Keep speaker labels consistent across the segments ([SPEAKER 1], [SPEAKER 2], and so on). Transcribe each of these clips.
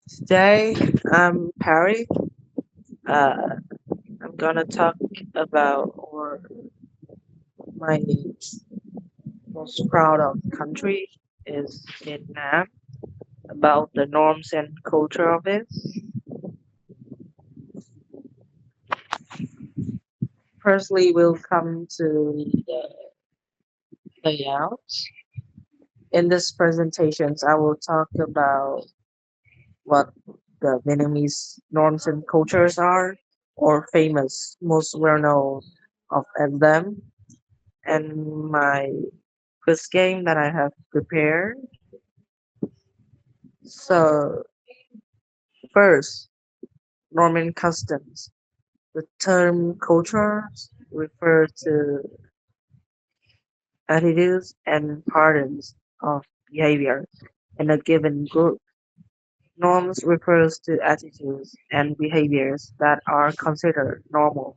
[SPEAKER 1] Today, I'm Perry. Uh, I'm gonna talk about or my most proud of country is Vietnam, about the norms and culture of it. Firstly, we'll come to the layouts. In this presentations, I will talk about what the Vietnamese norms and cultures are, or famous, most well known of them, and my quiz game that I have prepared. So, first, Norman customs. The term cultures refer to attitudes and patterns of behavior in a given group. Norms refers to attitudes and behaviors that are considered normal,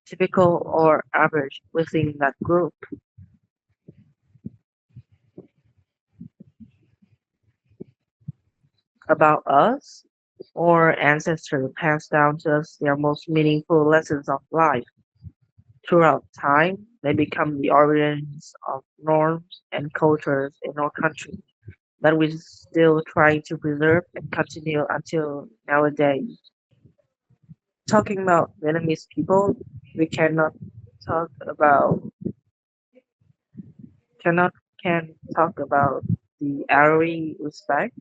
[SPEAKER 1] typical, or average within that group. About us, or ancestors passed down to us their most meaningful lessons of life. Throughout time, they become the origins of norms and cultures in our country that we still try to preserve and continue until nowadays. Talking about Vietnamese people, we talk about cannot can talk about the Ari respect.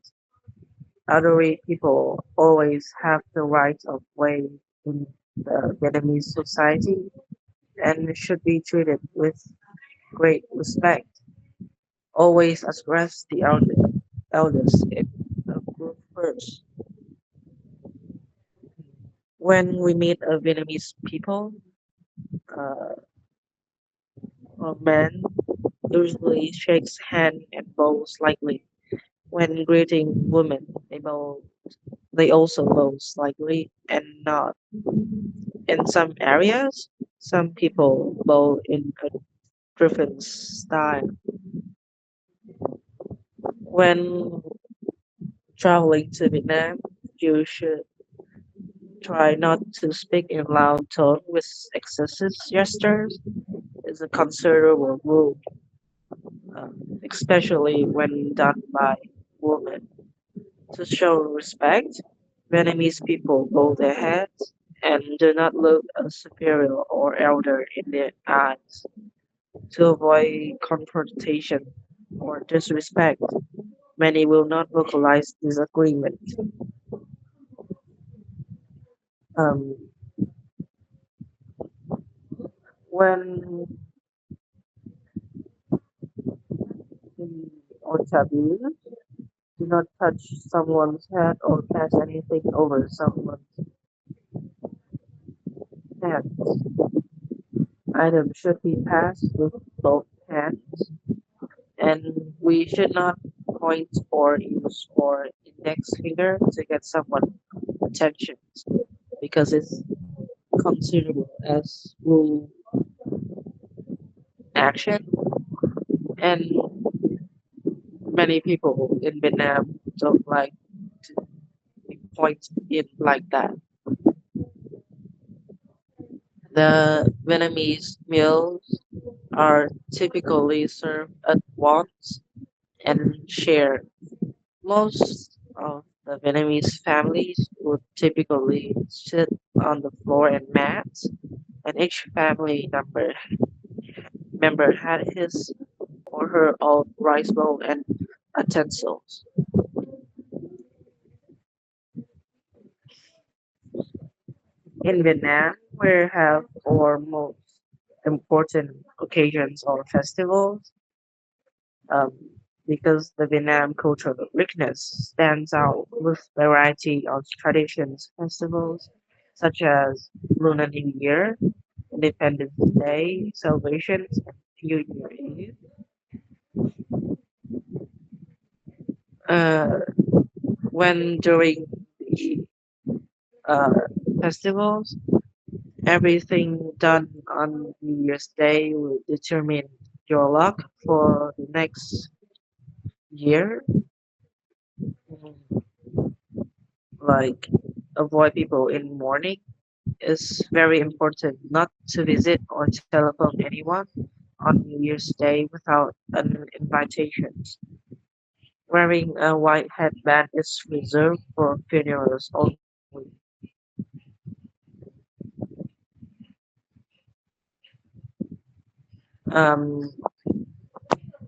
[SPEAKER 1] Elderly people always have the right of way in the Vietnamese society and should be treated with great respect. Always address the elders in the group first. When we meet a Vietnamese people, uh, a man usually shakes hand and bows slightly. When greeting women, they also bow slightly and nod. In some areas, some people bow in a different style. When traveling to Vietnam, you should try not to speak in loud tone with excessive gestures. It's a considerable rule, especially when done by women. To show respect, Vietnamese people bow their heads and do not look superior or elder in their eyes. To avoid confrontation or disrespect, many will not vocalize disagreement. Um, when in or taboo, do not touch someone's head or pass anything over someone's head. Items should be passed with both hands, and we should not point or use our index finger to get someone's attention because it's considerable as rule action, and many people in Vietnam don't like to be pointed in like that. The Vietnamese meals are typically served at once and shared. Most of the Vietnamese families would typically sit on the floor and mats, and each member had his or her own rice bowl and utensils. In Vietnam, we have our most important occasions or festivals, um, because the Vietnam cultural richness stands out with variety of traditions, festivals such as Lunar New Year, Independence Day celebrations, and New Year Eve. Uh, when during the uh, festivals, everything done on New Year's Day will determine your luck for the next year. like avoid people in mourning is very important, not to visit or telephone anyone on New Year's Day without an invitation. Wearing a white headband is reserved for funerals only.